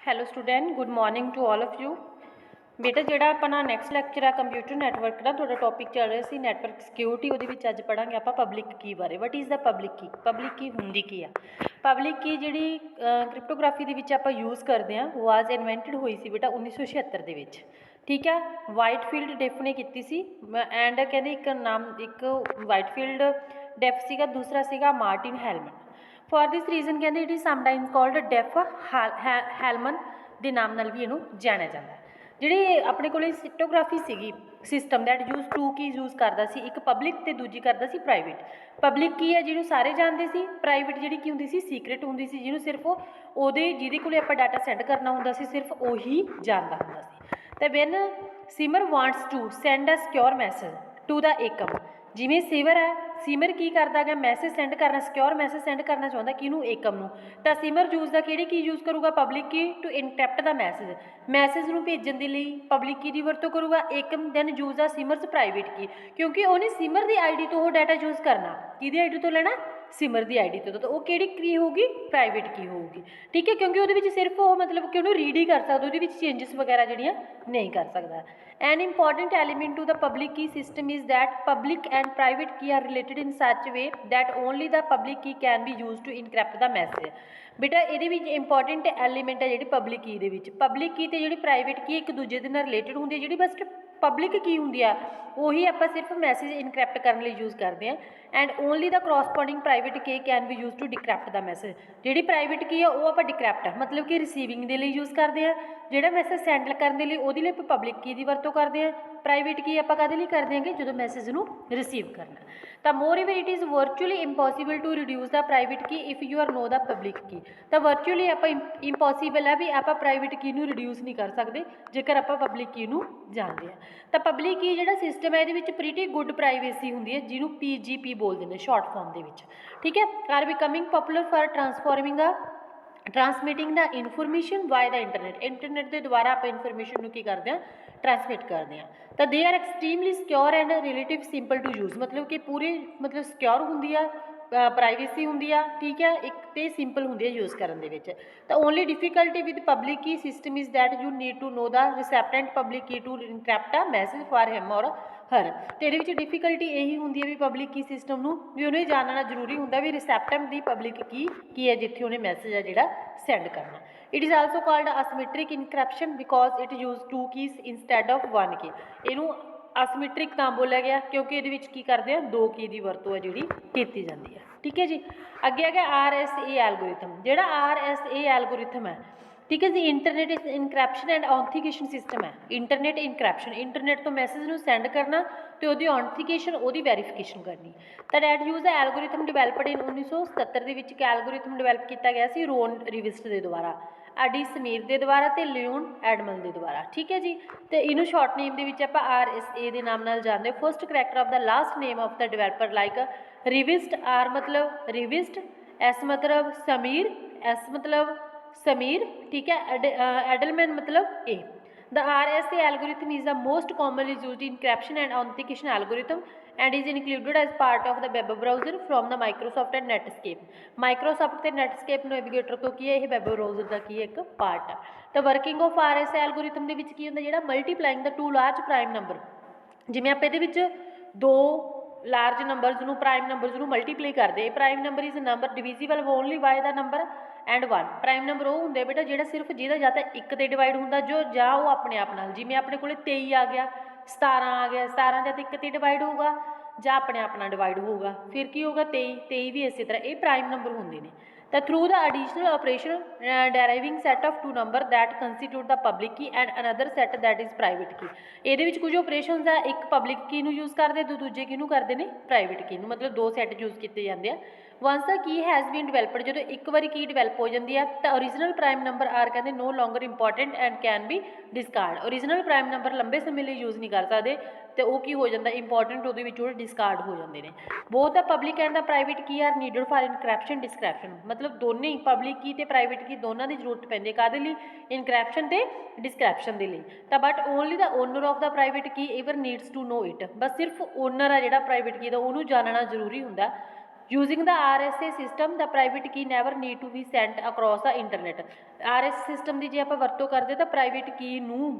Hello student, good morning to all of you. बेटा ਜਿਹੜਾ ਆਪਣਾ ਨੈਕਸਟ ਲੈਕਚਰ ਆ ਕੰਪਿਊਟਰ ਨੈਟਵਰਕ ਦਾ ਤੁਹਾਡਾ ਟੌਪਿਕ ਚੱਲ ਰਿਹਾ ਸੀ ਨੈਟਵਰਕ ਸਿਕਿਉਰਿਟੀ। ਉਹਦੇ ਵਿੱਚ ਅੱਜ ਪੜਾਂਗੇ ਆਪਾਂ ਪਬਲਿਕ ਕੀ ਬਾਰੇ। What is the public key? Public key ਹੁੰਦੀ ਕੀ ਆ? ਪਬਲਿਕ ਕੀ ਜਿਹੜੀ ਕ੍ਰਿਪਟੋਗ੍ਰਾਫੀ ਦੇ ਵਿੱਚ ਆਪਾਂ ਯੂਜ਼ ਕਰਦੇ ਹਾਂ ਵਾਜ਼ ਇਨਵੈਂਟਡ ਹੋਈ ਸੀ ਬੇਟਾ 1976 ਦੇ ਵਿੱਚ। ਠੀਕ ਆ, ਵਾਈਟ ਫੀਲਡ ਡੈਫ ਨੇ ਕੀਤੀ ਸੀ ਐਂਡ ਕਹਿੰਦੇ ਇੱਕ ਵਾਈਟ ਫੀਲਡ ਡੈਫ ਸੀਗਾ, ਦੂਸਰਾ ਸੀਗਾ Martin Hellman. For this reason कहते it is sometimes called Diffie Hellman के नाम नाल भी इनू जाना जाता है। जिहड़ी अपने कोल क्रिप्टोग्राफी सीगी system that use two key use करता सी, एक पब्लिक ते दूजी करता सी प्राइवेट। पब्लिक की है जिन्होंने सारे जानते सी, प्राइवेट जिहड़ी की हुंदी सी सीक्रेट हुंदी सी, जिन्होंने सिर्फ ओहदे जिहदे कोल आपां डाटा सेंड करना हुंदा सी सिर्फ ओही जानदा हुंदा सी। ते when Simar wants to send a secure message to the Ekam, जिमें सिमर है, सिमर की करता है मैसेज सेंड करना, सिक्योर मैसेज सेंड करना चाहता किनू? एकम नू। तो सिमर यूज द किहड़ी की use करूगा? Public key to encrypt the message नू भेजन के लिए पब्लिक की दी वरतों करूगा। एकम दैन यूज द सिमरस प्राइवेट की, क्योंकि उन्हें सिमर की आई डी तो वो डाटा यूज़ करना, किहदी आई डी तो लेना? सिमर की आई डी तो वो किहड़ी की होगी? प्राइवेट की होगी। ठीक है, क्योंकि वो सिर्फ वो मतलब कि उन्होंने रीड ही कर सकता, वो चेंजिस वगैरह जड़ियाँ नहीं कर सकता। An important element to the public key system is that public and private key are related in such way that only the public key can be use to encrypt the message. बेटा ये important element है जी public की दे विच। Public key तो जी private की एक दूजे के related होंगी, जी बस पब्लिक की होंगी आ उही आप सिर्फ मैसेज इनक्रैप्ट करने यूज़ करते हैं। And only the corresponding private key can be use to decrypt the message. जी प्राइवेट की है वो आप डिक्रैप्ट मतलब कि रिसीविंग के लिए यूज़ करते हैं, जोड़ा मैसेज सेंड करने लिए वो लिए पब्लिक की दी वरतों करते हैं। प्राइवेट की आप कदे लिए करते हैं जो मैसेज नू रिसीव करना। तो moreover it is virtually impossible to reduce the private key if you are know the public key. तो वर्चुअली आप इंपॉसिबल है भी आप प्राइवेट की नू रिड्यूस नहीं कर सकते जेकर आप पब्लिक की नू जानते हैं। तो पब्लिक की जो सिस्टम है ये प्रीटी गुड प्राइवेसी होंगी है जिन्होंने PGP बोलते हैं शॉर्ट फॉर्म के। ठीक है, are becoming popular for transforming transmitting the information by the internet के द्वारा आप इनफॉर्मेशन की करते हैं ट्रांसमिट करते हैं। तो they are extremely secure and relative simple to use, मतलब कि पूरे मतलब सिक्योर होंगी है, प्राइवेसी होंगी है। ठीक है, एक तो सिंपल होंगी है यूज़ करने के। तो only difficulty with public key system is that you need to know the recipient public key to encrypt a message for him or her. तो ये डिफिकल्टी यही होंगी है भी पब्लिक की सिस्टम नू भी उन्हें जानना जरूरी होंगे भी रिसेप्टेंट की पब्लिक की है जिथे उन्हें मैसेज है जोड़ा सेंड करना। It is also called asymmetric encryption because it use 2 keys instead of 1 key. इनू असमिट्रिक नाम बोलिया गया क्योंकि ये की करते हैं 2 की वरतों है जी की जाती है। ठीक है जी, अगे आ गया RSA एल्गोरिथम। जोड़ा RSA एल्गोरिथम है, ठीक है जी, इंटरनेट इनक्रैप्शन एंड ऑथेंटिकेशन सिस्टम है। इंटरनेट इनक्रैप्शन, इंटरनेट तो मैसेज नू सेंड करना तो वही ऑथेंटिकेशन वो वेरीफिकेशन करनी। तो that use the algorithm developed इन 1977 के एल्गोरिथम डिवेलप किया गया सी रोन रिविस्ट के द्वारा, एडी समीर के द्वारा तो लियोन एडमल के द्वारा। ठीक है जी, तो इनू शॉर्ट नेम के आप RSA के नाम नाल जानते। First character of the last name of the developer like Rivest, R मतलब रिविस्ट, S मतलब समीर, S मतलब समीर। ठीक है, एडलमैन मतलब A. The RSA algorithm is the most commonly used encryption and authentication algorithm and is included as part of the web browser from the Microsoft and Netscape. Microsoft and Netscape Navigator तो की है यह web browser का की एक part है। तो working of RSA algorithm के की होंगे जो multiplying the 2 large prime number, जिमें आप ये 2 लार्ज नंबरस नू प्राइम नंबरस नू मल्टीप्लाई करते। Prime number is number divisible only by the number and 1। Prime number वो होंगे बेटा जो सिर्फ जिहदा या तो एक ते डिवाइड होंदा जो जां वो अपने आप नाल, जिवें अपने कोल 23 आ गया, 17 आ गया, 17 या तो एक ते डिवाइड होगा जां अपने आप नाल डिवाइड होगा, फिर की होगा 23 भी इसी तरह। ये प्राइम नंबर होंगे ने। तो through the additional operation deriving set of 2 number that constitute the public key and another set that is private key. ये कुछ ऑपरेशन है, एक पब्लिक की यूज़ करते, दूजे की करते हैं प्राइवेट की, मतलब 2 सैट यूज़ किए जाते हैं। Once the key has been developed, जो एक बार की डिवेलप हो जाती है तो ओरिजिनल प्राइम नंबर आर कहते no longer important and can be discard. Original prime number लंबे समय लिए यूज़ नहीं कर सकते तो वो की हो जाता इंपॉर्टेंट वो डिस्कार्ड हो जाते हैं। Both the public and the private key are needed for इनक्रैप्शन डिस्क्रैप्शन, मतलब दोनों ही पब्लिक की तो प्राइवेट की दोनों की जरूरत पैंती है काहदे लई? इनक्रैप्शन तो डिस्क्रैप्शन के लिए। तो but only the owner of the private key ever needs to know it, बस सिर्फ ओनर है जो प्राइवेट की का उन्होंने जानना जरूरी होंगे using the RSA system the private key never need to be sent across the internet. RSA system की जे आप वरतों करते तो प्राइवेट की नूं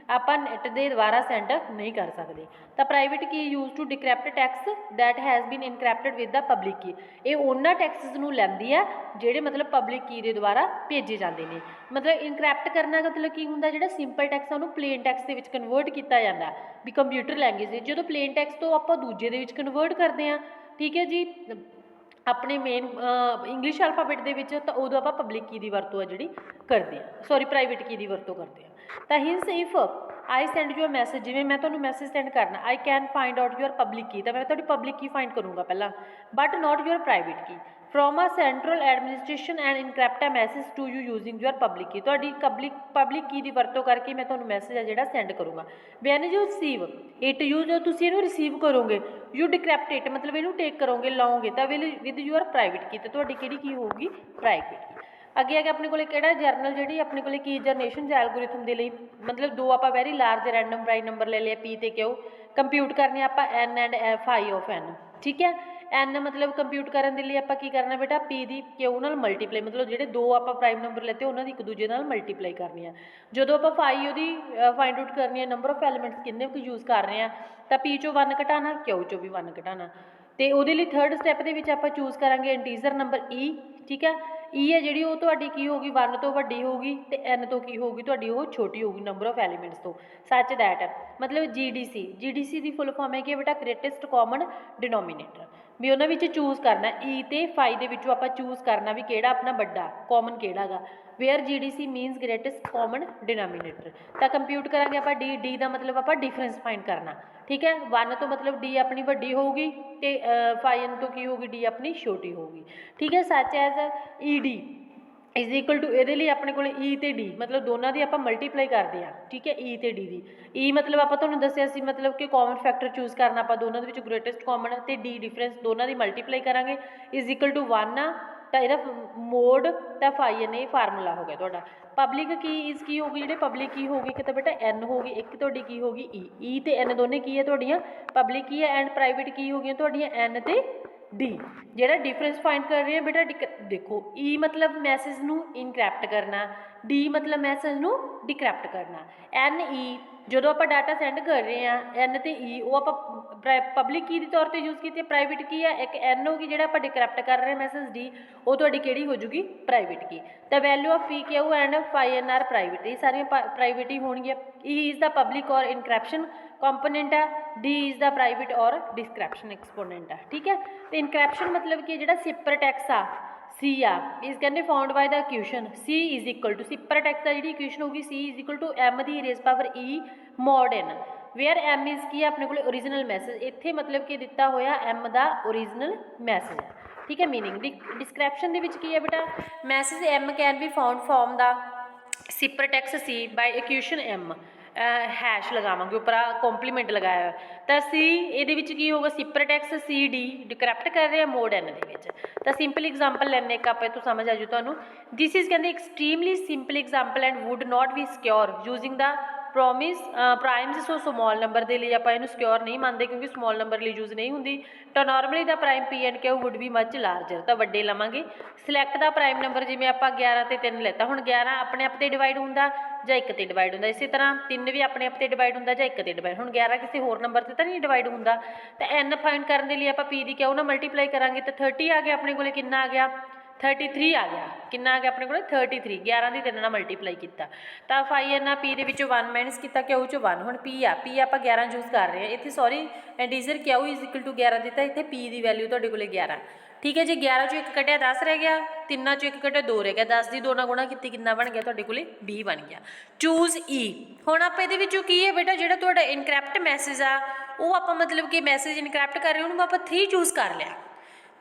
ਆਪਾਂ ਨੈਟ ਦੇ ਦੁਆਰਾ ਸੈਂਡ ਨਹੀਂ ਕਰ ਸਕਦੇ। ਤਾਂ private key use to decrypt text that has been encrypted with the public key. ਇਹ ਉਹਨਾਂ ਟੈਕਸਸ ਨੂੰ ਲੈਂਦੀ ਆ ਜਿਹੜੇ ਮਤਲਬ ਪਬਲਿਕ ਕੀ ਦੇ ਦੁਆਰਾ ਭੇਜੇ ਜਾਂਦੇ ਨੇ। ਮਤਲਬ ਇਨਕ੍ਰਿਪਟ ਕਰਨਾ ਮਤਲਬ ਕੀ ਹੁੰਦਾ, ਜਿਹੜਾ ਸਿੰਪਲ ਟੈਕਸਟ ਆ ਉਹਨੂੰ ਪਲੇਨ ਟੈਕਸਟ ਦੇ ਵਿੱਚ ਕਨਵਰਟ ਕੀਤਾ ਜਾਂਦਾ ਵੀ ਕੰਪਿਊਟਰ ਲੈਂਗੁਏਜ ਦੇ। ਜਦੋਂ ਪਲੇਨ ਟੈਕਸਟ ਤੋਂ ਆਪਾਂ ਦੂਜੇ ਦੇ ਵਿੱਚ ਕਨਵਰਟ ਕਰਦੇ ਹਾਂ, ਠੀਕ ਹੈ ਜੀ, ਆਪਣੇ ਮੇਨ ਇੰਗਲਿਸ਼ ਅਲਫਾਬੈਟ ਦੇ ਵਿੱਚ, ਤਾਂ ਉਦੋਂ ਆਪਾਂ ਪਬਲਿਕ ਕੀ ਦੀ ਵਰਤੋਂ ਆ ਜਿਹੜੀ ਕਰਦੇ ਹਾਂ, ਸੌਰੀ ਪ੍ਰਾਈਵੇਟ ਕੀ ਦੀ ਵਰਤੋਂ ਕਰਦੇ ਹਾਂ। ਤਾਂ hence if I send you a message, ਜਿਵੇਂ ਮੈਂ ਤੁਹਾਨੂੰ ਮੈਸੇਜ ਸੈਂਡ ਕਰਨਾ, I can find out your public key, ਤਾਂ ਮੈਂ ਤੁਹਾਡੀ ਪਬਲਿਕ ਕੀ ਫਾਈਂਡ ਕਰੂੰਗਾ ਪਹਿਲਾਂ, but not your private key. From a central administration and encrypt a message to you using your public key. ਤੁਹਾਡੀ public key ਦੀ ਵਰਤੋਂ ਕਰਕੇ ਮੈਂ ਤੁਹਾਨੂੰ ਮੈਸੇਜ ਆ ਜਿਹੜਾ ਸੈਂਡ ਕਰੂੰਗਾ। When you receive it, you ਜੋ ਤੁਸੀਂ ਇਹਨੂੰ ਰਿਸੀਵ ਕਰੋਗੇ, ਯੂ ਡਿਕ੍ਰਿਪਟ ਇਟ ਮਤਲਬ ਇਹਨੂੰ ਟੇਕ ਕਰੋਗੇ, ਲਾਓਗੇ, ਤਾਂ ਵਿਦ ਯੂਅਰ ਪ੍ਰਾਈਵੇਟ ਕੀ, ਤਾਂ ਤੁਹਾਡੀ ਕਿਹੜੀ ਕੀ ਹੋਊਗੀ, ਪ੍ਰਾਈਵੇਟ ਕੀ। ਅੱਗੇ ਆ ਗਿਆ ਆਪਣੇ ਕੋਲੇ ਕਿਹੜਾ ਜਰਨਲ, ਜਿਹੜੀ ਆਪਣੇ ਕੋਲੇ ਕੀ ਜਨਰੇਸ਼ਨ ਐਲਗੋਰਿਥਮ ਦੇ ਲਈ ਮਤਲਬ ਦੋ ਆਪਾਂ very large random prime number ਲੈ ਲਿਆ ਪੀ ਤੇ ਕਿਊ, ਕੰਪਿਊਟ ਕਰਨੇ ਆਪਾਂ ਐਨ ਐਂਡ ਫਾਈ ਆਫ ਐਨ, ਠੀਕ ਹੈ। ਐਨ ਮਤਲਬ ਕੰਪਿਊਟ ਕਰਨ ਦੇ ਲਈ ਆਪਾਂ ਕੀ ਕਰਨਾ ਬੇਟਾ, ਪੀ ਦੀ ਕਿਊ ਨਾਲ ਮਲਟੀਪਲਾਈ, ਮਤਲਬ ਜਿਹੜੇ ਦੋ ਆਪਾਂ ਪ੍ਰਾਈਮ ਨੰਬਰ ਲੈਤੇ ਉਹਨਾਂ ਦੀ ਇੱਕ ਦੂਜੇ ਨਾਲ ਮਲਟੀਪਲਾਈ ਕਰਨੀ ਆ। ਜਦੋਂ ਆਪਾਂ ਫਾਈ ਉਹਦੀ ਫਾਈਂਡ ਆਊਟ ਕਰਨੀ ਹੈ, ਨੰਬਰ ਆਫ ਐਲੀਮੈਂਟਸ ਕਿੰਨੇ ਕੁ ਯੂਜ਼ ਕਰ ਰਹੇ ਹਾਂ, ਤਾਂ ਪੀ ਚੋਂ 1 ਘਟਾਉਣਾ, ਕਿਊ ਚੋਂ ਵੀ 1 ਘਟਾਉਣਾ। ਅਤੇ ਉਹਦੇ ਲਈ ਥਰਡ ਸਟੈਪ ਦੇ ਵਿੱਚ ਆਪਾਂ ਚੂਜ਼ ਕਰਾਂਗੇ ਇੰਟੀਜ਼ਰ ਨੰਬਰ ਈ, ਠੀਕ ਹੈ। ਈ ਹੈ ਜਿਹੜੀ ਉਹ ਤੁਹਾਡੀ ਕੀ ਹੋਊਗੀ, 1 ਤੋਂ ਵੱਡੀ ਹੋਊਗੀ, ਅਤੇ ਐਨ ਤੋਂ ਕੀ ਹੋਊਗੀ ਤੁਹਾਡੀ, ਉਹ ਛੋਟੀ ਹੋਊਗੀ ਨੰਬਰ ਆਫ ਐਲੀਮੈਂਟਸ ਤੋਂ। ਸੱਚ ਦੈਟ ਮਤਲਬ GDC ਦੀ ਫੁੱਲ ਫਾਰਮ ਹੈ ਕਿ ਬੇਟਾ ਗ੍ਰੇਟੈਸਟ ਕਾਮਨ ਡਿਨੋਮੀਨੇਟਰ, ਵੀ ਉਹਨਾਂ ਵਿੱਚ ਚੂਜ਼ ਕਰਨਾ ਈ ਅਤੇ ਫਾਈ ਦੇ ਵਿੱਚੋਂ ਆਪਾਂ ਚੂਜ਼ ਕਰਨਾ ਵੀ ਕਿਹੜਾ ਆਪਣਾ ਵੱਡਾ ਕਾਮਨ ਕਿਹੜਾ ਗਾ, where GDC means greatest common denominator. ਤਾਂ ਕੰਪਿਊਟ ਕਰਾਂਗੇ ਆਪਾਂ ਡੀ ਦਾ ਮਤਲਬ ਆਪਾਂ ਡਿਫਰੈਂਸ ਫਾਈਂਡ ਕਰਨਾ, ਠੀਕ ਹੈ। 1 ਤੋਂ ਮਤਲਬ ਡੀ ਆਪਣੀ ਵੱਡੀ ਹੋਊਗੀ ਅਤੇ ਫਾਈ ਐਨ ਤੋਂ ਕੀ ਹੋਊਗੀ, ਡੀ ਆਪਣੀ ਛੋਟੀ ਹੋਊਗੀ, ਠੀਕ ਹੈ। Such as ED is equal to, ਇਹਦੇ ਲਈ ਆਪਣੇ ਕੋਲ ਈ ਅਤੇ ਡੀ ਮਤਲਬ ਦੋਨਾਂ ਦੀ ਆਪਾਂ ਮਲਟੀਪਲਾਈ ਕਰਦੇ ਹਾਂ, ਠੀਕ ਹੈ, ਈ ਅਤੇ ਡੀ ਦੀ। ਈ ਮਤਲਬ ਆਪਾਂ ਤੁਹਾਨੂੰ ਦੱਸਿਆ ਸੀ ਮਤਲਬ ਕਿ ਕਾਮਨ ਫੈਕਟਰ ਚੂਜ਼ ਕਰਨਾ ਆਪਾਂ ਦੋਨਾਂ ਦੇ ਵਿੱਚ ਗ੍ਰੇਟੈਸਟ ਕਾਮਨ, ਅਤੇ ਡੀ ਡਿਫਰੈਂਸ, ਦੋਨਾਂ ਦੀ ਮਲਟੀਪਲਾਈ ਕਰਾਂਗੇ, ਇਜ਼ ਇਕੁਅਲ ਟੂ 1 ਆ, ਤਾਂ ਇਹਦਾ ਮੋਡ ਤਾਂ ਫਾਈ ਐਨ, ਇਹ ਫਾਰਮੂਲਾ ਹੋ ਗਿਆ ਤੁਹਾਡਾ। ਪਬਲਿਕ ਕੀ ਇਜ਼ ਕੀ ਹੋਊਗੀ, ਜਿਹੜੇ ਪਬਲਿਕ ਕੀ ਹੋਊਗੀ, ਇੱਕ ਤਾਂ ਬੇਟਾ ਐਨ ਹੋਊਗੀ, ਇੱਕ ਤੁਹਾਡੀ ਕੀ ਹੋਊਗੀ ਈ ਅਤੇ ਐਨ ਦੋਨੇ ਕੀ ਹੈ ਤੁਹਾਡੀਆਂ ਪਬਲਿਕ ਕੀ ਹੈ, ਐਂਡ ਪ੍ਰਾਈਵੇਟ ਕੀ ਹੋ ਗਈਆਂ ਤੁਹਾਡੀਆਂ ਐਨ ਅਤੇ ਡੀ। ਜਿਹੜਾ ਡਿਫਰੈਂਸ ਫਾਈਂਡ ਕਰ ਰਹੇ ਹਾਂ ਬੇਟਾ, ਦੇਖੋ ਈ ਮਤਲਬ ਮੈਸੇਜ ਨੂੰ ਇਨਕ੍ਰਿਪਟ ਕਰਨਾ, ਡੀ ਮਤਲਬ ਮੈਸੇਜ ਨੂੰ ਡਿਕ੍ਰਿਪਟ ਕਰਨਾ। ਐਨ ਈ ਜਦੋਂ ਆਪਾਂ ਡਾਟਾ ਸੈਂਡ ਕਰ ਰਹੇ ਹਾਂ, ਐਨ ਅਤੇ ਈ ਉਹ ਆਪਾਂ ਪਬਲਿਕ ਕੀ ਦੇ ਤੌਰ 'ਤੇ ਯੂਜ਼ ਕੀਤੀ, ਪ੍ਰਾਈਵੇਟ ਕੀ ਹੈ, ਇੱਕ ਐਨ ਹੋਗੀ ਜਿਹੜਾ ਆਪਾਂ ਡਿਕ੍ਰਿਪਟ ਕਰ ਰਹੇ ਹਾਂ ਮੈਸੇਜ, ਡੀ ਉਹ ਤੁਹਾਡੀ ਕਿਹੜੀ ਹੋ ਜੂਗੀ, ਪ੍ਰਾਈਵੇਟ ਕੀ। ਤਾਂ value of P Q and phi N are private, ਇਹ ਸਾਰੀਆਂ ਪ੍ਰਾਈਵੇਟ ਹੀ ਹੋਣਗੀਆਂ। E is the public or encryption component ਹੈ, D is the private or decryption exponent ਹੈ, ਠੀਕ ਹੈ। ਅਤੇ ਇਨਕ੍ਰਿਪਸ਼ਨ ਮਤਲਬ ਕਿ ਜਿਹੜਾ ਸਿਪਰ ਟੈਕਸ ਆ ਸੀ ਆ, ਇਸ ਕਹਿੰਦੇ found by the equation C is equal to, cipher text ਦਾ ਜਿਹੜੀ ਇਕੁਏਸ਼ਨ ਹੋਊਗੀ C is equal to M ਦੀ raise power E mod N, where M is ਕੀ ਹੈ ਆਪਣੇ ਕੋਲ ਓਰੀਜਨਲ ਮੈਸੇਜ, ਇੱਥੇ ਮਤਲਬ ਕਿ ਦਿੱਤਾ ਹੋਇਆ ਐਮ ਦਾ ਓਰੀਜਨਲ ਮੈਸੇਜ ਹੈ, ਠੀਕ ਹੈ। ਮੀਨਿੰਗ ਡਿਸਕ੍ਰਿਪਸ਼ਨ ਦੇ ਵਿੱਚ ਕੀ ਹੈ ਬੇਟਾ, message M can be found from the cipher text C by equation M, hash ਲਗਾਵਾਂਗੇ ਉੱਪਰ ਕੰਪਲੀਮੈਂਟ ਲਗਾਇਆ ਹੋਇਆ, ਤਾਂ ਸੀ ਇਹਦੇ ਵਿੱਚ ਕੀ ਹੋਊਗਾ, ਸਿਪਰ ਟੈਕਸ ਸੀ ਡੀ ਡਿਕ੍ਰਿਪਟ ਕਰ ਰਹੇ ਆ ਮੋਡ ਐਨ ਦੇ ਵਿੱਚ। ਤਾਂ ਸਿੰਪਲ ਐਗਜ਼ਾਮਪਲ ਲੈਣੇ ਇੱਕ ਆਪਾਂ ਤੋਂ ਸਮਝ ਆ ਜੂ ਤੁਹਾਨੂੰ। ਦਿਸ ਇਜ਼ ਕਹਿੰਦੇ extremely simple example and would not be secure using the primes. So small number ਦੇ ਲਈ ਆਪਾਂ ਇਹਨੂੰ ਸਿਕਿਉਰ ਨਹੀਂ ਮੰਨਦੇ ਕਿਉਂਕਿ ਸਮੋਲ ਨੰਬਰ ਲਈ ਯੂਜ਼ ਨਹੀਂ ਹੁੰਦੀ। ਤਾਂ normally the prime P and Q would be much larger, ਤਾਂ ਵੱਡੇ ਲਵਾਂਗੇ। ਸਿਲੈਕਟ ਦਾ ਪ੍ਰਾਈਮ ਨੰਬਰ, ਜਿਵੇਂ ਆਪਾਂ 11 ਤੇ 3 ਲੈਤਾ, ਹੁਣ 11 ਆਪਣੇ ਆਪ 'ਤੇ ਡਿਵਾਈਡ ਹੁੰਦਾ ਜਾਂ 1 'ਤੇ ਡਿਵਾਈਡ ਹੁੰਦਾ, ਇਸੇ ਤਰ੍ਹਾਂ 3 ਵੀ ਆਪਣੇ ਆਪ 'ਤੇ ਡਿਵਾਈਡ ਹੁੰਦਾ ਜਾਂ 1 'ਤੇ ਡਿਵਾਈਡ। ਹੁਣ 11 ਕਿਸੇ ਹੋਰ ਨੰਬਰ 'ਤੇ ਤਾਂ ਨਹੀਂ ਡਿਵਾਈਡ ਹੁੰਦਾ, ਤਾਂ ਐਨ ਫਾਈਂਡ ਕਰਨ ਦੇ ਲਈ ਆਪਾਂ ਪੀ ਦੀ ਕਿਊ ਨਾਲ ਮਲਟੀਪਲਾਈ ਕਰਾਂਗੇ, ਤਾਂ 30 ਆ ਗਿਆ ਆਪਣੇ ਕੋਲੇ, ਕਿੰਨਾ ਆ ਗਿਆ 33 ਆ ਗਿਆ, ਕਿੰਨਾ ਆ ਗਿਆ ਆਪਣੇ ਕੋਲ 33, 11 ਦੀ 3 ਨਾਲ ਮਲਟੀਪਲਾਈ ਕੀਤਾ। ਤਾਂ ਫਾਈ ਐਨ ਆ ਪੀ ਦੇ ਵਿੱਚੋਂ 1 ਮਾਈਨਸ ਕੀਤਾ, ਕਿਊ 'ਚੋਂ 1, ਹੁਣ ਪੀ ਆਪਾਂ 11 ਯੂਜ਼ ਕਰ ਰਹੇ ਹਾਂ ਇੱਥੇ, sorry integer Q is equal to 11 ਦਿੱਤਾ, ਇੱਥੇ ਪੀ ਦੀ ਵੈਲਿਊ ਤੁਹਾਡੇ ਕੋਲੇ 11, ਠੀਕ ਹੈ ਜੀ। 11 ਚੋਂ 1 ਕੱਟਿਆ 10 ਰਹਿ ਗਿਆ, 3 ਚੋਂ 1 ਕੱਟਿਆ 2 ਰਹਿ ਗਿਆ, 10 ਦੀ 2 ਨਾਲ ਗੁਣਾ ਕੀਤੀ ਕਿੰਨਾ ਬਣ ਗਿਆ ਤੁਹਾਡੇ ਕੋਲੇ 20 ਬਣ ਗਿਆ। ਚੂਜ਼ ਈ, ਹੁਣ ਆਪਾਂ ਇਹਦੇ ਵਿੱਚੋਂ ਕੀ ਹੈ ਬੇਟਾ, ਜਿਹੜਾ ਤੁਹਾਡਾ ਇਨਕ੍ਰਿਪਟ ਮੈਸੇਜ ਆ ਉਹ ਆਪਾਂ ਮਤਲਬ ਕਿ ਮੈਸੇਜ ਇਨਕ੍ਰਿਪਟ ਕਰ ਰਹੇ ਉਹਨੂੰ ਆਪਾਂ 3 ਚੂਜ਼ ਕਰ ਲਿਆ।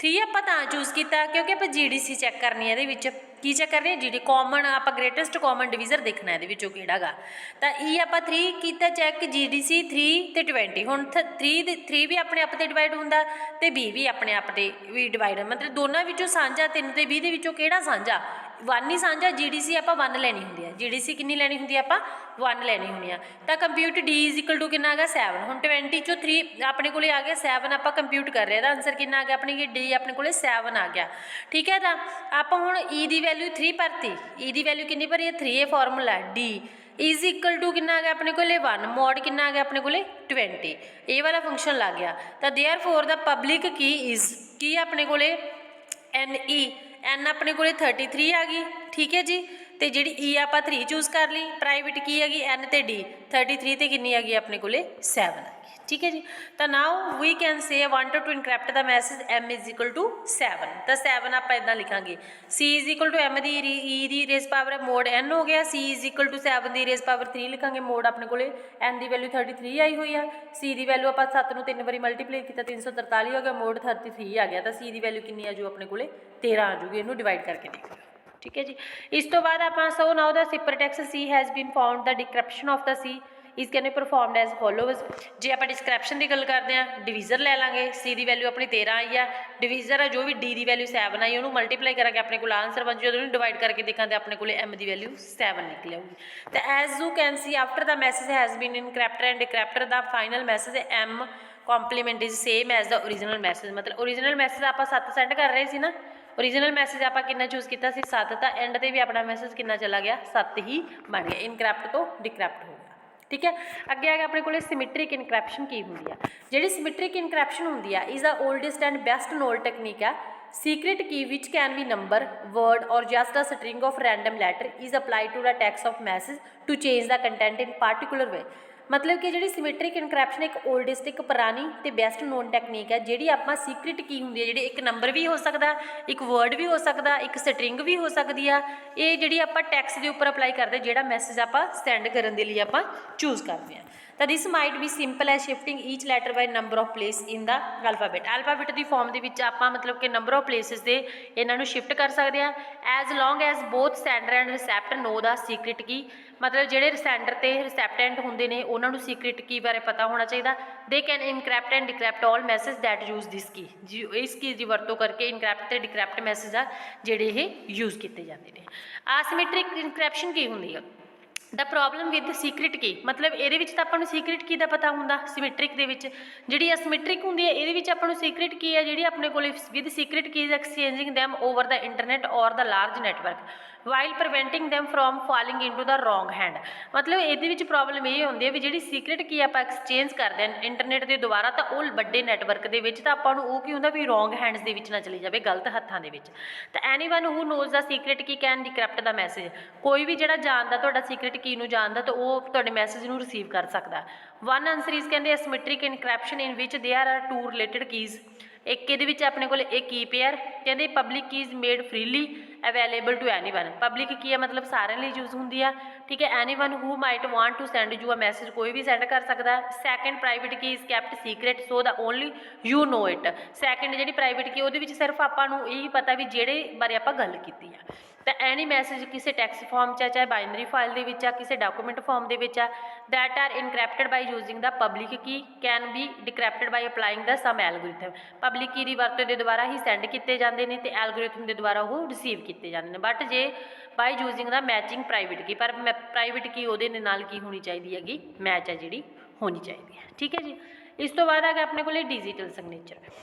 3 ਆਪਾਂ ਤਾਂ ਚੂਜ਼ ਕੀਤਾ ਕਿਉਂਕਿ ਆਪਾਂ GDC ਚੈੱਕ ਕਰਨੀ ਹੈ, ਇਹਦੇ ਵਿੱਚ ਕੀ ਚੈੱਕ ਕਰਨੀ ਹੈ, GD ਕਾਮਨ, ਆਪਾਂ ਗ੍ਰੇਟੈਸਟ ਕਾਮਨ ਡਿਵੀਜ਼ਰ ਦੇਖਣਾ ਇਹਦੇ ਵਿੱਚੋਂ ਕਿਹੜਾ ਗਾ। ਤਾਂ ਈ ਆਪਾਂ 3 ਕੀਤਾ ਚੈੱਕ, GDC 3 ਤੇ 20, ਹੁਣ 3 ਵੀ ਆਪਣੇ ਆਪ 'ਤੇ ਡਿਵਾਈਡ ਹੁੰਦਾ ਅਤੇ 20 ਵੀ ਆਪਣੇ ਆਪ 'ਤੇ ਵੀ ਡਿਵਾਈਡ, ਮਤਲਬ ਦੋਨਾਂ ਵਿੱਚੋਂ ਸਾਂਝਾ, 3 ਤੇ 20 ਦੇ ਵਿੱਚੋਂ ਕਿਹੜਾ ਸਾਂਝਾ, 1 ਹੀ ਸਾਂਝਾ, GDC ਆਪਾਂ 1 ਲੈਣੀ ਹੁੰਦੀ ਹੈ, GDC ਕਿੰਨੀ ਲੈਣੀ ਹੁੰਦੀ ਹੈ ਆਪਾਂ 1 ਲੈਣੀ ਹੁੰਦੀ ਆ। ਤਾਂ ਕੰਪਿਊਟ D = ਕਿੰਨਾ ਆ ਗਿਆ 7। ਹੁਣ 20 ਚੋਂ 3 ਆਪਣੇ ਕੋਲੇ ਆ ਗਿਆ 7, ਆਪਾਂ ਕੰਪਿਊਟ ਕਰ ਰਹੇ, ਇਹਦਾ ਆਂਸਰ ਕਿੰਨਾ ਆ ਗਿਆ ਆਪਣੇ ਕਿ D ਆਪਣੇ ਕੋਲੇ 7 ਆ ਗਿਆ। ਠੀਕ ਹੈ, ਤਾਂ ਆਪਾਂ ਹੁਣ E ਦੀ ਵੈਲਿਊ 3 ਭਰਤੀ, E ਦੀ ਵੈਲਿਊ ਕਿੰਨੀ ਭਰੀ ਹੈ 3, ਇਹ ਫਾਰਮੂਲਾ D = ਕਿੰਨਾ ਆ ਗਿਆ ਆਪਣੇ ਕੋਲੇ 1, ਮੋਡ ਕਿੰਨਾ ਆ ਗਿਆ ਆਪਣੇ ਕੋਲੇ 20, ਇਹ ਵਾਲਾ ਫੰਕਸ਼ਨ ਲੱਗ ਗਿਆ। ਤਾਂ ਦੇਅਰਫੋਰ ਦਾ ਪਬਲਿਕ ਕੀ ਇਜ਼ ਕੀ ਆਪਣੇ ਕੋਲੇ NE, N ਆਪਣੇ ਕੋਲੇ 33 ਆ ਗਈ। ਠੀਕ ਹੈ ਜੀ, ਤੇ ਜਿਹੜੀ E ਆਪਾਂ 3 ਚੂਜ਼ ਕਰ ਲਈ, ਪ੍ਰਾਈਵੇਟ ਕੀ ਹੈਗੀ N ਤੇ D, 33 ਤੇ ਕਿੰਨੀ ਹੈਗੀ ਆਪਣੇ ਕੋਲੇ 7 ਆ ਗਈ। ਠੀਕ ਹੈ ਜੀ, ਤਾਂ now we can say wanted to encrypt the message M = 7, ਤਾਂ 7 ਆਪਾਂ ਇਦਾਂ ਲਿਖਾਂਗੇ। C = M ਦੀ E ਦੀ ਰੇਜ਼ ਪਾਵਰ ਮੋਡ N ਹੋ ਗਿਆ, C = 7 ਦੀ ਰੇਜ਼ ਪਾਵਰ 3 ਲਿਖਾਂਗੇ, ਮੋਡ ਆਪਣੇ ਕੋਲੇ N ਦੀ ਵੈਲਿਊ 33 ਆਈ ਹੋਈ ਆ, C ਦੀ ਵੈਲਿਊ ਆਪਾਂ 7 ਨੂੰ 3 ਵਾਰੀ ਮਲਟੀਪਲਾਈ ਕੀਤਾ 343 ਹੋ ਗਿਆ, ਮੋਡ 33 ਆ ਗਿਆ, ਤਾਂ C ਦੀ ਵੈਲਿਊ ਕਿੰਨੀ ਆ ਜੂ ਆਪਣੇ ਕੋਲੇ 13 ਆ ਜੂਗੀ। ਇਹਨੂੰ ਡਿਵਾਈਡ ਕਰਕੇ ਦੇਖ ਲਓ। ਠੀਕ ਹੈ ਜੀ, ਇਸ ਤੋਂ ਬਾਅਦ ਆਪਾਂ so now the ciphertext C has been found the decryption of the C is can be performed as followers. ਜੇ ਆਪਾਂ ਡਿਸਕ੍ਰਿਪਸ਼ਨ ਦੀ ਗੱਲ ਕਰਦੇ ਹਾਂ, ਡਿਵੀਜ਼ਰ ਲੈ ਲਾਂਗੇ, C ਦੀ ਵੈਲਿਊ ਆਪਣੀ 13 ਆਈ ਆ, ਡਿਵੀਜ਼ਰ ਆ ਜੋ ਵੀ D ਦੀ ਵੈਲਿਊ 7 ਆਈ, ਉਹਨੂੰ ਮਲਟੀਪਲਾਈ ਕਰਾਂਗੇ ਆਪਣੇ ਕੋਲ ਆਂਸਰ ਬਣ ਜੂ, ਜਦੋਂ ਉਹਨੂੰ ਡਿਵਾਈਡ ਕਰਕੇ ਦੇਖਾਂਗੇ ਆਪਣੇ ਕੋਲੇ M ਦੀ ਵੈਲਿਊ 7 ਨਿਕਲ ਆਊਗੀ। ਤਾਂ as you can see after the message has been encrypted and decrypted the final message M complement is same as the original message. ਮਤਲਬ ਓਰੀਜਨਲ ਮੈਸੇਜ ਆਪਾਂ 7 ਸੈਂਡ ਕਰ ਰਹੇ ਸੀ ਨਾ, ਓਰੀਜਨਲ ਮੈਸੇਜ ਆਪਾਂ ਕਿੰਨਾ ਚੂਜ਼ ਕੀਤਾ ਸੀ 7, ਤਾਂ ਐਂਡ ਤੇ ਵੀ ਆਪਣਾ ਮੈਸੇਜ ਕਿੰਨਾ ਚਲਾ ਗਿਆ 7 ਹੀ ਬਣ ਗਿਆ, ਇਨਕ੍ਰਿਪਟ ਤੋਂ ਡਿਕ੍ਰਿਪਟ ਹੋ ਗਿਆ। ਠੀਕ ਹੈ, ਅੱਗੇ ਆ ਗਿਆ ਆਪਣੇ ਕੋਲੇ ਸਿਮੈਟ੍ਰਿਕ ਇਨਕ੍ਰਿਪਸ਼ਨ ਕੀ ਹੁੰਦੀ ਆ। ਜਿਹੜੀ ਸਿਮੈਟ੍ਰਿਕ ਇਨਕ੍ਰਿਪਸ਼ਨ ਹੁੰਦੀ ਆ is the oldest and best known technique ਆ। secret key which can be number, word or just a string of random letter is applied to the text of message to change the content in particular way। ਮਤਲਬ ਕਿ ਜਿਹੜੀ symmetric encryption ਇੱਕ ਓਲਡੈਸਟ ਇੱਕ ਪੁਰਾਣੀ ਤੇ best known technique ਹੈ, ਜਿਹੜੀ ਆਪਾਂ ਸੀਕ੍ਰੀਟ ਕੀ ਹੁੰਦੀ ਹੈ, ਜਿਹੜੀ ਇੱਕ ਨੰਬਰ ਵੀ ਹੋ ਸਕਦਾ, ਇੱਕ ਵਰਡ ਵੀ ਹੋ ਸਕਦਾ, ਇੱਕ ਸਟਰਿੰਗ ਵੀ ਹੋ ਸਕਦੀ ਆ, ਇਹ ਜਿਹੜੀ ਆਪਾਂ ਟੈਕਸਟ ਦੇ ਉੱਪਰ ਅਪਲਾਈ ਕਰਦੇ, ਜਿਹੜਾ ਮੈਸੇਜ ਆਪਾਂ ਸੈਂਡ ਕਰਨ ਦੇ ਲਈ ਆਪਾਂ ਚੂਜ਼ ਕਰਦੇ ਹਾਂ। ਤਾਂ this might be simple as shifting each letter by number of place in the alphabet ਦੀ ਫਾਰਮ ਦੇ ਵਿੱਚ ਆਪਾਂ ਮਤਲਬ ਕਿ ਨੰਬਰ ਆਫ ਪਲੇਸਿਸ ਦੇ ਇਹਨਾਂ ਨੂੰ ਸ਼ਿਫਟ ਕਰ ਸਕਦੇ ਹਾਂ। As long as both sender and receptor know the secret key, ਮਤਲਬ ਜਿਹੜੇ ਸੈਂਡਰ ਤੇ ਰਿਸੈਪਟੈਂਟ ਹੁੰਦੇ ਨੇ ਉਹਨਾਂ ਨੂੰ ਸੀਕ੍ਰੀਟ ਕੀ ਬਾਰੇ ਪਤਾ ਹੋਣਾ ਚਾਹੀਦਾ। They can encrypt and decrypt all message that use this key, ਇਸ ਕੀ ਦੀ ਵਰਤੋਂ ਕਰਕੇ ਇਨਕ੍ਰਿਪਟ ਤੇ ਡਿਕ੍ਰਿਪਟ ਮੈਸੇਜ ਆ ਜਿਹੜੇ ਇਹ ਯੂਜ਼ ਕੀਤੇ ਜਾਂਦੇ ਨੇ। ਆਸਿਮੈਟ੍ਰਿਕ ਇਨਕ੍ਰਿਪਸ਼ਨ ਕੀ ਹੁੰਦੀ ਆ? ਦਾ ਪ੍ਰੋਬਲਮ ਵਿਦ ਸੀਕ੍ਰੀਟ ਕੀ, ਮਤਲਬ ਇਹਦੇ ਵਿੱਚ ਤਾਂ ਆਪਾਂ ਨੂੰ ਸੀਕ੍ਰੀਟ ਕੀ ਦਾ ਪਤਾ ਹੁੰਦਾ, ਸਿਮੈਟ੍ਰਿਕ ਦੇ ਵਿੱਚ ਜਿਹੜੀ ਅਸਿਮੈਟ੍ਰਿਕ ਹੁੰਦੀ ਹੈ ਇਹਦੇ ਵਿੱਚ ਆਪਾਂ ਨੂੰ ਸੀਕ੍ਰੀਟ ਕੀ ਹੈ ਜਿਹੜੀ ਆਪਣੇ ਕੋਲ with secret keys exchanging them over the internet or the large network while preventing them from falling into the wrong hand. ਮਤਲਬ ਇਹਦੇ ਵਿੱਚ ਪ੍ਰੋਬਲਮ ਇਹ ਹੁੰਦੀ ਹੈ ਵੀ ਜਿਹੜੀ ਸੀਕ੍ਰੀਟ ਕੀ ਆਪਾਂ ਐਕਸਚੇਂਜ ਕਰਦੇ ਹਾਂ ਇੰਟਰਨੈਟ ਦੇ ਦੁਆਰਾ, ਤਾਂ ਉਹ ਵੱਡੇ ਨੈਟਵਰਕ ਦੇ ਵਿੱਚ, ਤਾਂ ਆਪਾਂ ਨੂੰ ਉਹ ਕੀ ਹੁੰਦਾ ਵੀ ਰੋਂਗ ਹੈਂਡਸ ਦੇ ਵਿੱਚ ਨਾ ਚਲੀ ਜਾਵੇ, ਗਲਤ ਹੱਥਾਂ ਦੇ ਵਿੱਚ। ਤਾਂ anyone who knows the secret key can decrypt the message, ਕੋਈ ਵੀ ਜਿਹੜਾ ਜਾਣਦਾ ਤੁਹਾਡਾ ਸੀਕ੍ਰੀਟ ਕੀ ਨੂੰ ਜਾਣਦਾ ਤਾਂ ਉਹ ਤੁਹਾਡੇ ਮੈਸੇਜ ਨੂੰ ਰਿਸੀਵ ਕਰ ਸਕਦਾ। ਵਨ ਆਂਸਰ ਇਜ਼ ਕਹਿੰਦੇ asymmetric encryption in which there are 2 related keys. ਇੱਕ ਇਹਦੇ ਵਿੱਚ ਆਪਣੇ ਕੋਲ ਇਹ ਕੀ ਪੇਅਰ ਕਹਿੰਦੇ public keys made freely available to anyone. Public key ਹੈ ਮਤਲਬ ਸਾਰਿਆਂ ਲਈ ਯੂਜ਼ ਹੁੰਦੀ ਆ, ਠੀਕ ਹੈ। Anyone who might want to send you a message, ਕੋਈ ਵੀ ਸੈਂਡ ਕਰ ਸਕਦਾ। Second private key is kept secret so that only you know it. Second ਜਿਹੜੀ ਪ੍ਰਾਈਵੇਟ ਕੀ ਉਹਦੇ ਵਿੱਚ ਸਿਰਫ ਆਪਾਂ ਨੂੰ ਇਹੀ ਪਤਾ ਵੀ ਜਿਹੜੇ ਬਾਰੇ ਆਪਾਂ ਗੱਲ ਕੀਤੀ ਆ। ਤਾਂ ਐਨੀ ਮੈਸੇਜ ਕਿਸੇ ਟੈਕਸਟ ਫਾਰਮ 'ਚ ਆ, ਚਾਹੇ ਬਾਈਨਰੀ ਫਾਈਲ ਦੇ ਵਿੱਚ ਆ, ਕਿਸੇ ਡਾਕੂਮੈਂਟ ਫਾਰਮ ਦੇ ਵਿੱਚ ਆ, that are encrypted by using the public key can be decrypted by applying the some algorithm. Public key ਦੀ ਵਰਤੋਂ ਦੇ ਦੁਆਰਾ ਹੀ ਸੈਂਡ ਕੀਤੇ ਜਾਂਦੇ ਨੇ ਤੇ ਐਲਗੋਰਿਥਮ ਦੇ ਦੁਆਰਾ ਉਹ ਰਿਸੀਵ ਕੀਤੇ ਜਾਂਦੇ ਨੇ। ਬਟ ਜੇ ਬਾਈ ਯੂਜ਼ਿੰਗ ਦਾ ਮੈਚਿੰਗ ਪ੍ਰਾਈਵੇਟ ਕੀ, ਪਰ ਪ੍ਰਾਈਵੇਟ ਕੀ ਉਹਦੇ ਨਾਲ ਕੀ ਹੋਣੀ ਚਾਹੀਦੀ ਹੈਗੀ, ਮੈਚ ਹੈ ਜਿਹੜੀ ਹੋਣੀ ਚਾਹੀਦੀ ਹੈ। ਠੀਕ ਹੈ ਜੀ, ਇਸ ਤੋਂ ਬਾਅਦ ਆ ਗਿਆ ਆਪਣੇ ਕੋਲ ਡਿਜੀਟਲ ਸਿਗਨੇਚਰ।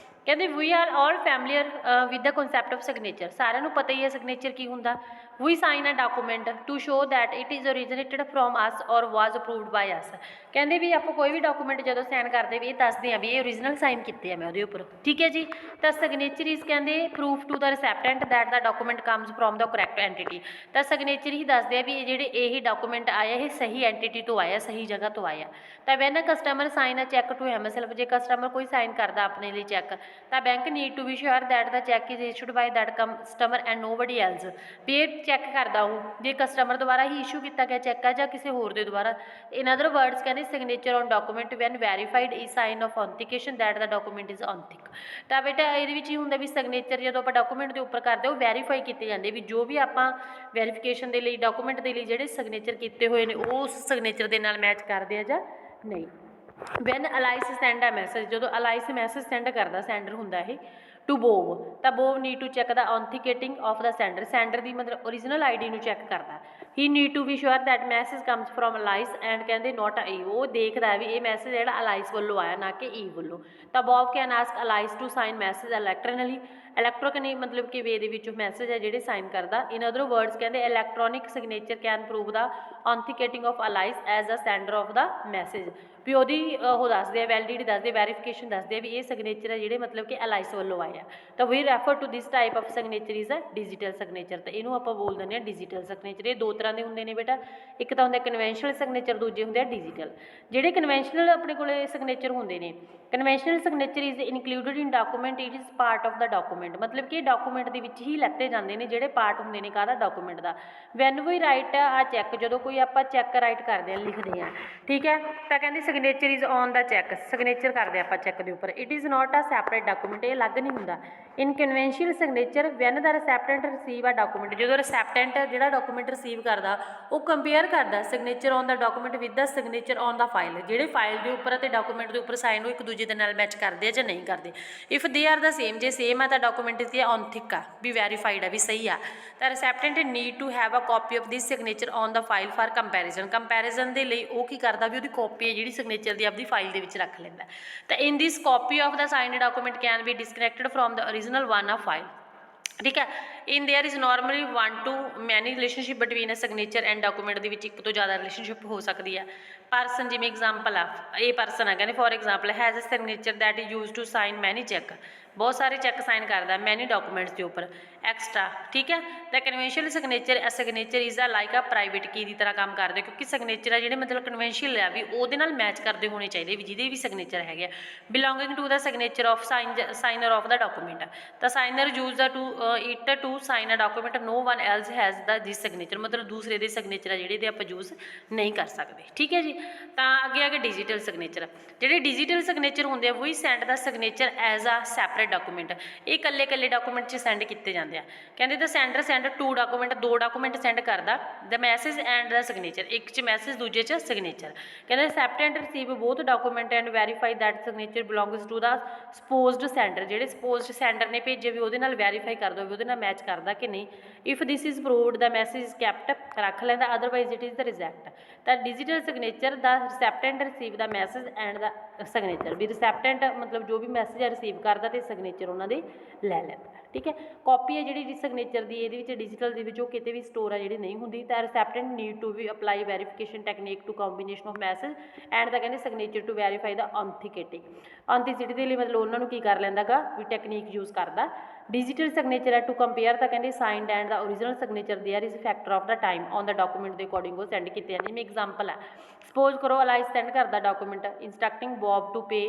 ਕਹਿੰਦੇ we are all familiar with the concept of signature. ਸਾਰਿਆਂ ਨੂੰ ਪਤਾ ਹੀ ਹੈ ਸਿਗਨੇਚਰ ਕੀ ਹੁੰਦਾ। We sign a document to show that it is originated from us or was approved ਬਾਈ ਅਸ। ਕਹਿੰਦੇ ਵੀ ਆਪਾਂ ਕੋਈ ਵੀ ਡਾਕੂਮੈਂਟ ਜਦੋਂ ਸਾਈਨ ਕਰਦੇ ਵੀ ਇਹ ਦੱਸਦੇ ਆ ਵੀ ਇਹ ਓਰੀਜਨਲ ਸਾਈਨ ਕੀਤੇ ਆ ਮੈਂ ਉਹਦੇ ਉੱਪਰ, ਠੀਕ ਹੈ ਜੀ। ਤਾਂ ਸਿਗਨੇਚਰ ਇਜ਼ ਕਹਿੰਦੇ proof to the recipient that the document comes from the correct entity. ਤਾਂ ਸਿਗਨੇਚਰ ਹੀ ਦੱਸਦੇ ਆ ਵੀ ਇਹ ਜਿਹੜੇ ਇਹ ਡਾਕੂਮੈਂਟ ਆਇਆ ਇਹ ਸਹੀ ਐਂਟੀਟੀ ਤੋਂ ਆਇਆ, ਸਹੀ ਜਗ੍ਹਾ ਤੋਂ ਆਇਆ। ਤਾਂ when customer sign a cheque to himself, ਜੇ ਕਸਟਮਰ ਕੋਈ ਸਾਈਨ ਕਰਦਾ ਆਪਣੇ ਲਈ ਚੈੱਕ, ਤਾਂ bank need to be sure that the cheque is issued by that customer and nobody else. ਵੀ ਇਹ ਚੈੱਕ ਕਰਦਾ ਉਹ ਜੇ ਕਸਟਮਰ ਦੁਆਰਾ ਹੀ ਇਸ਼ੂ ਕੀਤਾ ਗਿਆ ਚੈੱਕ ਆ ਜਾਂ ਕਿਸੇ ਹੋਰ ਦੇ ਦੁਆਰਾ। ਇਨ ਅਦਰ ਵਰਡਸ ਕਹਿੰਦੇ signature on document when verified is sign of authentication that the document is authentic. ਤਾਂ ਬੇਟਾ ਇਹਦੇ ਵਿੱਚ ਹੀ ਹੁੰਦਾ ਵੀ ਸਿਗਨੇਚਰ ਜਦੋਂ ਆਪਾਂ ਡਾਕੂਮੈਂਟ ਦੇ ਉੱਪਰ ਕਰਦੇ ਉਹ ਵੈਰੀਫਾਈ ਕੀਤੇ ਜਾਂਦੇ ਵੀ ਜੋ ਵੀ ਆਪਾਂ ਵੈਰੀਫਿਕੇਸ਼ਨ ਦੇ ਲਈ ਡਾਕੂਮੈਂਟ ਦੇ ਲਈ ਜਿਹੜੇ ਸਿਗਨੇਚਰ ਕੀਤੇ ਹੋਏ ਨੇ ਉਹ ਉਸ ਸਿਗਨੇਚਰ ਦੇ ਨਾਲ ਮੈਚ ਕਰਦੇ ਆ ਜਾਂ ਨਹੀਂ। When Alice send a message, ਜਦੋਂ ਅਲਾਈਸ ਮੈਸੇਜ ਸੈਂਡ ਕਰਦਾ, ਸੈਂਡਰ ਹੁੰਦਾ ਇਹ ਟੂ ਬੋਵ, ਤਾਂ Bob need to check the authenticating of the sender ਦੀ ਮਤਲਬ ਓਰੀਜਨਲ ਆਈਡੀ ਨੂੰ ਚੈੱਕ ਕਰਦਾ। He need to be sure that message comes from Alice and ਕਹਿੰਦੇ ਨੋਟ ਈਵ, ਉਹ ਦੇਖਦਾ ਵੀ ਇਹ ਮੈਸੇਜ ਜਿਹੜਾ ਅਲਾਈਸ ਵੱਲੋਂ ਆਇਆ ਨਾ ਕਿ ਈਵ ਵੱਲੋਂ। ਤਾਂ Bob can ask Alice to sign message electronically, electronic ਮਤਲਬ ਕਿ ਵੇ ਦੇ ਵਿੱਚ ਮੈਸੇਜ ਹੈ ਜਿਹੜੇ ਸਾਈਨ ਕਰਦਾ। ਇਨ ਅਦਰ ਵਰਡਸ ਕਹਿੰਦੇ electronic signature can prove the authenticating of Alice as a sender of the message, ਵੀ ਉਹਦੀ ਉਹ ਦੱਸਦੇ ਆ ਵੈਲਿਡਿਟੀ ਦੱਸਦੇ, ਵੈਰੀਫਿਕੇਸ਼ਨ ਦੱਸਦੇ ਆ ਵੀ ਇਹ ਸਿਗਨੇਚਰ ਹੈ ਜਿਹੜੇ ਮਤਲਬ ਕਿ ਅਲਾਈਸ ਵੱਲੋਂ ਆਏ ਆ। ਤਾਂ we refer to this type of signature is a digital signature, ਤਾਂ ਇਹਨੂੰ ਆਪਾਂ ਬੋਲ ਦਿੰਦੇ ਹਾਂ ਡਿਜੀਟਲ ਸਿਗਨੇਚਰ। ਇਹ ਦੋ ਤਰ੍ਹਾਂ ਦੇ ਹੁੰਦੇ ਨੇ ਬੇਟਾ, ਇੱਕ ਤਾਂ ਹੁੰਦਾ ਕਨਵੈਨਸ਼ਨਲ ਸਿਗਨੇਚਰ, ਦੂਜੇ ਹੁੰਦੇ ਆ ਡਿਜੀਟਲ। ਜਿਹੜੇ ਕਨਵੈਨਸ਼ਨਲ ਆਪਣੇ ਕੋਲੇ ਸਿਗਨੇਚਰ ਹੁੰਦੇ ਨੇ, conventional signature is included in document, it is part of the document, ਮਤਲਬ ਕਿ ਡਾਕੂਮੈਂਟ ਦੇ ਵਿੱਚ ਹੀ ਲੈਤੇ ਜਾਂਦੇ ਨੇ ਜਿਹੜੇ ਪਾਰਟ ਹੁੰਦੇ ਨੇ ਕਾਹਦਾ ਡਾਕੂਮੈਂਟ ਦਾ। When we write a cheque, ਜਦੋਂ ਕੋਈ ਆਪਾਂ ਚੈੱਕ ਰਾਈਟ ਕਰਦੇ ਹਾਂ ਲਿਖਦੇ ਹਾਂ, ਠੀਕ ਹੈ, ਤਾਂ ਕਹਿੰਦੇ signature is on the cheque, signature ਕਰਦੇ ਆਪਾਂ ਚੈੱਕ ਦੇ ਉੱਪਰ। It is not a separate document, ਇਹ ਅਲੱਗ ਨਹੀਂ ਹੁੰਦਾ। In conventional signature when the recipient receive a document, ਜਦੋਂ ਰਿਸੈਪਟੈਂਟ ਜਿਹੜਾ ਡਾਕੂਮੈਂਟ ਰਿਸੀਵ ਕਰਦਾ ਉਹ ਕੰਪੇਅਰ ਕਰਦਾ signature on the document with the signature on the file, ਜਿਹੜੇ ਫਾਈਲ ਦੇ ਉੱਪਰ ਅਤੇ ਡਾਕੂਮੈਂਟ ਦੇ ਉੱਪਰ ਸਾਈਨ ਉਹ ਇੱਕ ਦੂਜੇ ਦੇ ਨਾਲ ਮੈਚ ਕਰਦੇ ਆ ਜਾਂ ਨਹੀਂ ਕਰਦੇ। If they are the same, ਜੇ ਸੇਮ ਆ ਤਾਂ ਡਾਕੂਮੈਂਟ ਕੀ ਔਨਥਿਕ ਆ, ਵੀ ਵੈਰੀਫਾਈਡ ਆ, ਵੀ ਸਹੀ ਆ, ਤਾਂ recipient need to have a copy of this signature on the file for comparison, comparison ਦੇ ਲਈ ਉਹ ਕੀ ਕਰਦਾ ਵੀ ਉਹਦੀ ਕਾਪੀ ਹੈ ਜਿਹੜੀ ਸਿਗਨੇਚਰ ਦੀ ਆਪਦੀ ਫਾਈਲ ਦੇ ਵਿੱਚ ਰੱਖ ਲੈਂਦਾ। ਤਾਂ in this copy of the signed document can be disconnected from the original one of file, ਠੀਕ ਹੈ। In there is normally 1 to many relationship between a signature and document ਦੇ ਵਿੱਚ ਇੱਕ ਤੋਂ ਜ਼ਿਆਦਾ ਰਿਲੇਸ਼ਨਸ਼ਿਪ ਹੋ ਸਕਦੀ ਹੈ। ਪਰਸਨ, ਜਿਵੇਂ ਐਗਜ਼ਾਮਪਲ ਆ, ਇਹ ਪਰਸਨ ਆ, ਕਹਿੰਦੇ for example has a signature that is use to sign many cheque, ਬਹੁਤ ਸਾਰੇ ਚੈੱਕ ਸਾਈਨ ਕਰਦਾ ਮੈਨੀ ਡਾਕੂਮੈਂਟਸ ਦੇ ਉੱਪਰ ਐਕਸਟਰਾ, ਠੀਕ ਹੈ। ਤਾਂ ਕਨਵੈਨਸ਼ਨਲ ਸਿਗਨੇਚਰ ਇਜ਼ ਆ ਲਾਈਕ ਆ ਪ੍ਰਾਈਵੇਟ ਕੀ ਦੀ ਤਰ੍ਹਾਂ ਕੰਮ ਕਰਦੇ, ਕਿਉਂਕਿ ਸਿਗਨੇਚਰ ਆ ਜਿਹੜੇ ਮਤਲਬ ਕਨਵੈਨਸ਼ਨਲ ਆ ਵੀ ਉਹਦੇ ਨਾਲ ਮੈਚ ਕਰਦੇ ਹੋਣੇ ਚਾਹੀਦੇ ਵੀ ਜਿਹਦੇ ਵੀ ਸਿਗਨੇਚਰ ਹੈਗੇ ਆ। Belonging to the signature of signer of the document, ਤਾਂ signer use the it to sign a document no one else has the this signature, ਮਤਲਬ ਦੂਸਰੇ ਦੇ ਸਿਗਨੇਚਰ ਆ ਜਿਹੜੇ ਦੇ ਆਪਾਂ ਯੂਜ਼ ਨਹੀਂ ਕਰ ਸਕਦੇ, ਠੀਕ ਹੈ ਜੀ। ਤਾਂ ਅੱਗੇ ਆ ਕੇ ਡਿਜੀਟਲ ਸਿਗਨੇਚਰ, ਜਿਹੜੇ ਡਿਜੀਟਲ ਸਿਗਨੇਚਰ ਹੁੰਦੇ ਆ we send the signature as a separate document, ਇਹ ਇਕੱਲੇ ਡਾਕੂਮੈਂਟ 'ਚ ਸੈਂਡ ਕੀਤੇ ਜਾਂਦੇ ਆ। ਕਹਿੰਦੇ the sender send two document, ਦੋ ਡਾਕੂਮੈਂਟ ਸੈਂਡ ਕਰਦਾ, the message and the signature, ਇੱਕ 'ਚ ਮੈਸੇਜ ਦੂਜੇ 'ਚ ਸਿਗਨੇਚਰ। ਕਹਿੰਦੇ recipient receive both document and verify that signature belongs to the supposed sender, ਜਿਹੜੇ ਸਪੋਜ਼ਡ ਸੈਂਡਰ ਨੇ ਭੇਜੇ ਵੀ ਉਹਦੇ ਨਾਲ ਵੈਰੀਫਾਈ ਕਰ ਦੋ ਵੀ ਉਹਦੇ ਨਾਲ ਮੈਚ ਕਰਦਾ ਕਿ ਨਹੀਂ। If this is proved the message is kept, ਰੱਖ ਲੈਂਦਾ, otherwise it is the reject. ਤਾਂ digital signature the recipient receive the message and the signature, ਵੀ ਰਿਸੈਪਟੈਂਟ ਮਤਲਬ ਜੋ ਵੀ ਮੈਸੇਜ ਆ ਰਿਸੀਵ ਕਰਦਾ ਤੇ ਸਿਗਨੇਚਰ ਉਹਨਾਂ ਦੇ ਲੈ ਲੈਂਦਾ, ਠੀਕ ਹੈ। ਕਾਪੀ ਹੈ ਜਿਹੜੀ ਸਿਗਨੇਚਰ ਦੀ ਇਹਦੇ ਵਿੱਚ ਡਿਜੀਟਲ ਦੇ ਵਿੱਚ ਉਹ ਕਿਤੇ ਵੀ ਸਟੋਰ ਆ ਜਿਹੜੀ ਨਹੀਂ ਹੁੰਦੀ। ਤਾਂ recipient need to we apply verification technique to combination of message and the ਕਹਿੰਦੇ signature to verify the authenticating, authenticity ਦੇ ਲਈ ਮਤਲਬ ਉਹਨਾਂ ਨੂੰ ਕੀ ਕਰ ਲੈਂਦਾ ਗਾ ਵੀ ਟੈਕਨੀਕ ਯੂਜ਼ ਕਰਦਾ। ਡਿਜੀਟਲ ਸਿਗਨੇਚਰ ਹੈ ਟੂ ਕੰਪੇਅਰ, ਤਾਂ ਕਹਿੰਦੇ signed and the original signature there is factor of the time on the document ਦੇ ਅਕੋਰਡਿੰਗ ਉਹ ਸੈਂਡ ਕੀਤੇ ਜਾਂਦੇ। ਜਿਵੇਂ ਐਗਜ਼ਾਮਪਲ ਹੈ, ਸਪੋਜ਼ ਕਰੋ ਅਲਾਈਸ ਸੈਂਡ ਕਰਦਾ document instructing Bob to pay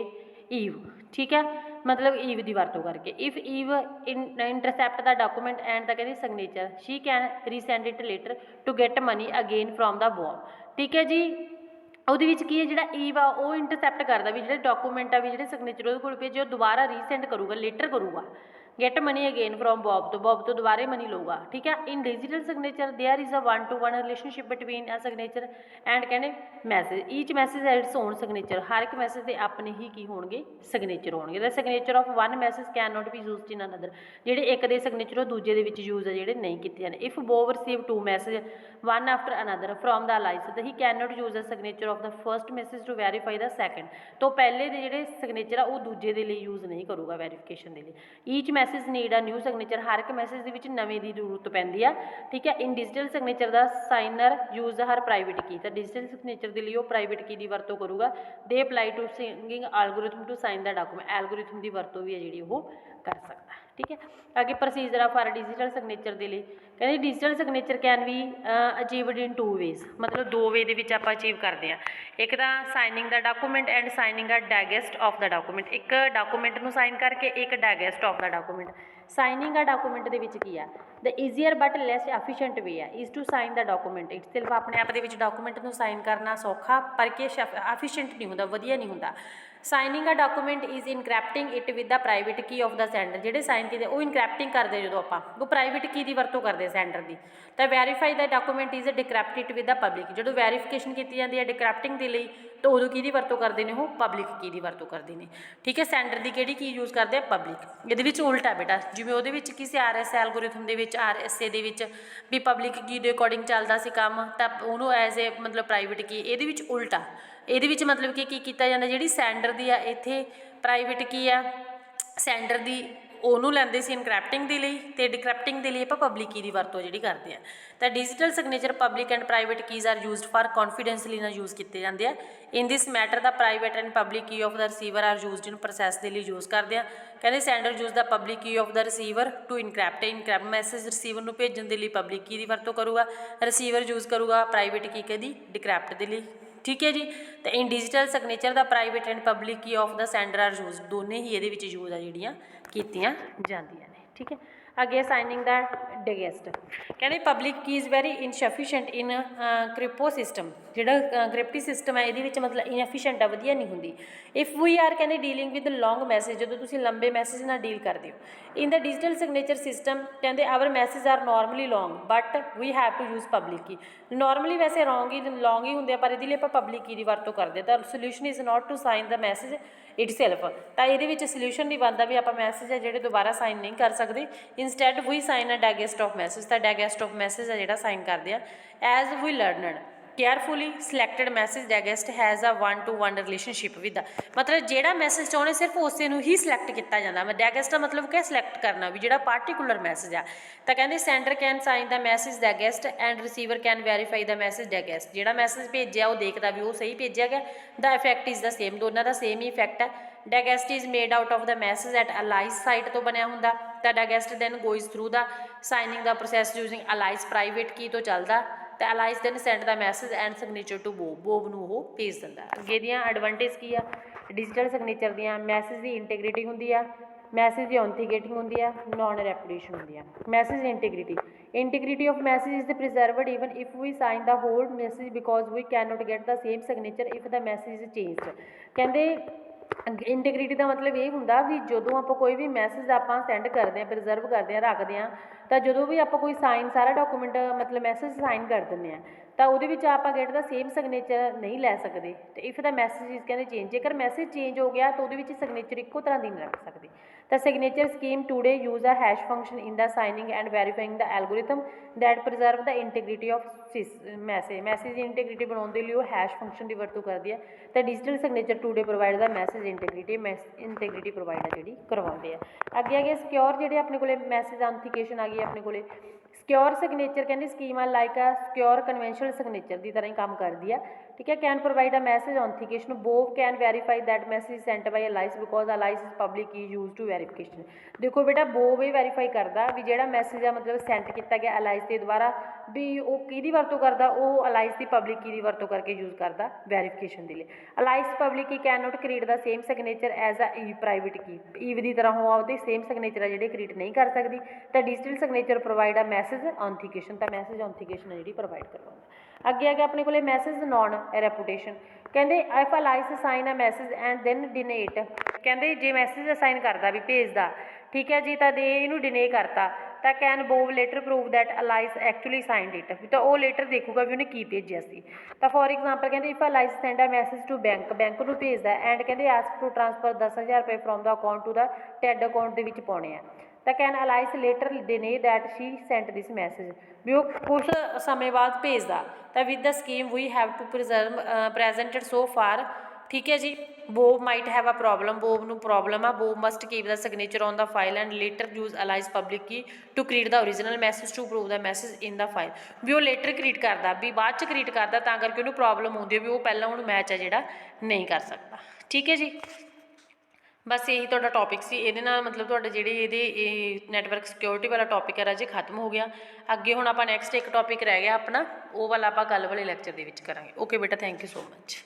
Eve, ਠੀਕ ਹੈ, ਮਤਲਬ ਈਵ ਦੀ ਵਰਤੋਂ ਕਰਕੇ। If Eve intercept the document and the ਕਹਿੰਦੇ signature, she can resend it later to get money again from the Bob, ਠੀਕ ਹੈ ਜੀ। ਉਹਦੇ ਵਿੱਚ ਕੀ ਹੈ, ਜਿਹੜਾ ਈਵ ਆ ਉਹ ਇੰਟਰਸੈਪਟ ਕਰਦਾ ਵੀ ਜਿਹੜੇ ਡਾਕੂਮੈਂਟ ਆ ਵੀ ਜਿਹੜੇ ਸਿਗਨੇਚਰ ਉਹਦੇ ਕੋਲ ਭੇਜੇ ਉਹ ਦੁਬਾਰਾ ਰੀਸੈਂਡ ਕਰੂਗਾ, ਲੇਟਰ ਕਰੂਗਾ, get money again from Bob ਤੋਂ ਦੁਬਾਰੇ ਮਨੀ ਲਊਗਾ, ਠੀਕ ਹੈ। In digital signature there is a 1 to 1 relationship between a signature and ਕਹਿੰਦੇ ਮੈਸੇਜ, ਈਚ ਮੈਸੇਜ ਹੈ ਇਟਸ ਓਨ ਸਿਗਨੇਚਰ, ਹਰ ਇੱਕ ਮੈਸੇਜ ਦੇ ਆਪਣੇ ਹੀ ਕੀ ਹੋਣਗੇ ਸਿਗਨੇਚਰ ਹੋਣਗੇ। The signature of one message can not be used in another, ਜਿਹੜੇ ਇੱਕ ਦੇ ਸਿਗਨੇਚਰ ਉਹ ਦੂਜੇ ਦੇ ਵਿੱਚ ਯੂਜ਼ ਆ ਜਿਹੜੇ ਨਹੀਂ ਕੀਤੇ ਜਾਂਦੇ। If Bob receive two message one after another from the allies, that he cannot use the signature of the first message to verify the second, तो पहले ਦੇ ਜਿਹੜੇ ਸਿਗਨੇਚਰ ਆ ਉਹ ਦੂਜੇ ਦੇ ਲਈ ਯੂਜ਼ ਨਹੀਂ ਕਰੂਗਾ ਵੈਰੀਫਿਕੇਸ਼ਨ ਦੇ ਲਈ। ਈਚ ਮੈਸੇਜ ਨੀਡ ਆ ਨਿਊ ਸਿਗਨੇਚਰ, ਹਰ ਇੱਕ ਮੈਸੇਜ ਦੇ ਵਿੱਚ ਨਵੇਂ ਦੀ ਜ਼ਰੂਰਤ ਪੈਂਦੀ ਆ, ਠੀਕ ਹੈ। In digital signature the signer use Har private key, ਤਾਂ ਡਿਜੀਟਲ ਸਿਗਨੇਚਰ ਦੇ ਲਈ ਉਹ ਪ੍ਰਾਈਵੇਟ ਕੀ ਦੀ ਵਰਤੋਂ ਕਰੂਗਾ। They apply to signing algorithm to sign the document, algorithm ਦੀ ਵਰਤੋਂ ਵੀ ਹੈ ਜਿਹੜੀ ਉਹ ਕਰ ਸਕਦਾ, ਠੀਕ ਹੈ। ਅੱਗੇ ਪ੍ਰੋਸੀਜਰ ਆ ਫਾਰ ਡਿਜੀਟਲ ਸਿਗਨੇਚਰ ਦੇ ਲਈ, ਕਹਿੰਦੇ digital signature can be achieved in 2 ways, ਮਤਲਬ 2 ਵੇ ਦੇ ਵਿੱਚ ਆਪਾਂ ਅਚੀਵ ਕਰਦੇ ਹਾਂ। ਇੱਕ ਤਾਂ signing the document and signing a digest of the document, ਇੱਕ ਡਾਕੂਮੈਂਟ ਨੂੰ ਸਾਈਨ ਕਰਕੇ ਇੱਕ digest of the document. Signing a document ਦੇ ਵਿੱਚ ਕੀ ਆ, the easier but less efficient way है is to sign the document. It सिर्फ अपने आप दे विच डॉकूमेंट नूं साइन करना सौखा पर कि एफिशिएंट नहीं हुंदा, वधिया नहीं हुंदा। Signing a document is encrypting it with the private key of the sender. जिहड़े साइन कीते वो इनक्रैप्टिंग करदे जदों आपां वो प्राइवेट की दी वरतों करदे सेंडर दी। तो verify the document is decrypted with the public. जो वैरीफिकेशन की जाती है डिक्रैप्टिंग के लिए तो उदों की वरतों करते हैं वो पब्लिक की दी वरतों करते हैं। ठीक है, सेंडर की किहड़ी की यूज़ करते हैं पब्लिक। ये उल्टा बेटा जिवें उहदे विच किसी RS एल्गोरिथम दे विच RSA दे विच भी पब्लिक की दे अकॉर्डिंग चलदा सी काम तां उहनूं एज ए मतलब प्राइवेट की इहदे विच उल्टा ਇਹਦੇ ਵਿੱਚ ਮਤਲਬ ਕਿ ਕੀ ਕੀਤਾ ਜਾਂਦਾ ਜਿਹੜੀ ਸੈਂਡਰ ਦੀ ਆ ਇੱਥੇ ਪ੍ਰਾਈਵੇਟ ਕੀ ਆ ਸੈਂਡਰ ਦੀ ਉਹਨੂੰ ਲੈਂਦੇ ਸੀ ਇਨਕ੍ਰਿਪਟਿੰਗ ਦੇ ਲਈ ਤੇ ਡਿਕ੍ਰਿਪਟਿੰਗ ਦੇ ਲਈ ਆਪਾਂ ਪਬਲਿਕ ਕੀ ਦੀ ਵਰਤੋਂ ਜਿਹੜੀ ਕਰਦੇ ਆ। ਤਾਂ digital signature public and private keys are used for confidentially ਨਾਲ ਯੂਜ਼ ਕੀਤੇ ਜਾਂਦੇ ਆ। In this matter the private and public key of the receiver are used in process ਦੇ ਲਈ ਯੂਜ਼ ਕਰਦੇ ਆ। ਕਹਿੰਦੇ sender use the public key of the receiver to encrypt message receiver ਨੂੰ ਭੇਜਣ ਦੇ ਲਈ ਪਬਲਿਕ ਕੀ ਦੀ ਵਰਤੋਂ ਕਰੂਗਾ, ਰਿਸੀਵਰ ਯੂਜ਼ ਕਰੂਗਾ ਪ੍ਰਾਈਵੇਟ ਕੀ ਕਦੀ ਡਿਕ੍ਰਿਪਟ ਦੇ ਲਈ। ठीक है जी, तो in digital signature the private and public key of the sender are use दोनों ही ये यूज आ जिहड़ियां कीतियां जांदियां ने। ठीक है, अगे साइनिंग द डिगेस्ट कहते पब्लिक की is very insufficient in crypto system. जिहड़ा क्रिप्टी सिस्टम है ये मतलब इनएफिशेंट है, वधिया नहीं होंदी। इफ वी आर कहते डीलिंग विद लॉन्ग मैसेज जो तुसीं लंबे मैसेज नाल डील करते हो in the digital signature system कहते our message are normally long but we have to use public key. Normally वैसे लॉन्ग ही होंगे पर ये आप पब्लिक की वरतों करते तो solution is not to sign the message itself. तो ये सोल्यूशन नहीं बनता भी आप मैसेज है जोड़े दोबारा साइन नहीं कर सकते। Instead we sign a digest of message. तो डाइजेस्ट ऑफ मैसेज है जो साइन करते हैं as we learned carefully selected message digest has a 1-to-1 relationship with मतलब जोड़ा मैसेज चाहते सिर्फ उसे ही सिलैक्ट किया जाता। मैं डाइजेस्ट का मतलब क्या सिलैक्ट करना भी जो पार्टिकुलर मैसेज है। तो कहते sender can sign the message digest and receiver can verify the message digest. जो मैसेज भेजा वो देखता भी वो सही भेजा गया। The effect is the same, दोनों का सेम ही इफैक्ट है। Digest is made out of the message at Alice side तो बनया होंगे। तो digest then goes through the signing the process using Alice private key तो चलता। तो Alice then send the message and signature to Bob नूं वो भेज दिंदा। अगे दियां एडवांटेज की आ डिजिटल सिग्नेचर दियां मैसेज की इंटीग्रिटी होंदी आ, मैसेज की ऑथेंटिकेटिंग होंदी आ, नॉन रेपुटेशन होंदी आ। Message integrity of message is preserved even if we sign the whole message because we can not get the same signature if the message is changed. कहते integrity का मतलब ये होंदा भी जदों आप कोई भी मैसेज आप सेंड करते हैं प्रिजर्व करते हैं रखते हैं तो जो भी आप कोई साइन सारा डॉकूमेंट मतलब मैसेज साइन कर दें तो वो आप गेट द सेम सिग्नेचर नहीं लै सकते। तो इफ द मैसेज इज कहते चेंज जेकर मैसेज चेंज हो गया तो वो सिग्नेचर इक्को तरह की नहीं रख सकते। तो signature scheme today use a hash function in the signing and verifying the algorithm that preserve the integrity of message integrity बनाने लिए हैश फंक्शन की वरतों करती है। तो digital signature today provide the message integrity provide है जी करवाते हैं। अगे आगे सिक्योर जो अपने को मैसेज ऑथेंटिकेशन आ गई अपने को सिक्योर सिग्नेचर कहते स्कीम आ लाइक आ सिक्योर कन्वेंशनल सिग्नेचर की तरह ही काम करती है। ठीक है, can provide a message authentication Bob can verify that message sent by Alice because Alice is public key use to verification. देखो बेटा बोव ये वेरीफाई करता भी जो मैसेज है मतलब सेंट किया गया अलाइस के द्वारा भी वो कि वरतों करता वो अलाइस की पब्लिक की वरतों करके यूज करता वेरीफिकेशन के लिए। Alice public key can not create the same signature as a Eve private key Eve की तरह हो सेम सिग्नेचर है जो क्रिएट नहीं कर सकती। तो digital signature provide a message authentication. तो मैसेज ऑथेंटिकेशन है जी प्रोवाइड करवाऊंगा। अगे आगे अपने को मैसेज नॉन रेपुटेशन कहते if Alice sign a message and then deny it कहते जे मैसेज साइन करता भी भेजदा ठीक है जी तो दे इनू डिने करता तो can Bob later prove that Alice actually signed it तो वो लेटर देखूगा भी उन्हें की भेजा सी। तो फॉर एग्जाम्पल कहते if Alice send a message to bank नूं भेजदा एंड कहते आस्क टू ट्रांसफर 10,000 रुपए from the account to the Ted account के विच पाने हैं। तो can Alice later deny that she sent this message भी वो कुछ समय बाद भेजदा। तो with the scheme we have to presented so far ठीक है जी। Bob might have a problem Bob नूं प्रॉब्लम आ Bob must keep the signature on the file and later use Alice public key to create the original message to prove the message in the file भी वो letter create करता भी बाद च create करता तां करके उन्होंने प्रॉब्लम होंदी है भी वो पहला उन्होंने मैच है जिहड़ा नहीं कर सकता। ठीक है जी, बस यही तुहाडा टॉपिक सी इहदे नाल मतलब तुहाडे जिहड़े इहदे नैटवर्क सिक्योरिटी वाला टॉपिक है राजे खत्म हो गया। अगे हुण आपां नैक्सट एक टॉपिक रह गया अपना वो वाला आपां कल वाले लैक्चर दे विच करांगे। ओके बेटा, थैंक यू सो मच।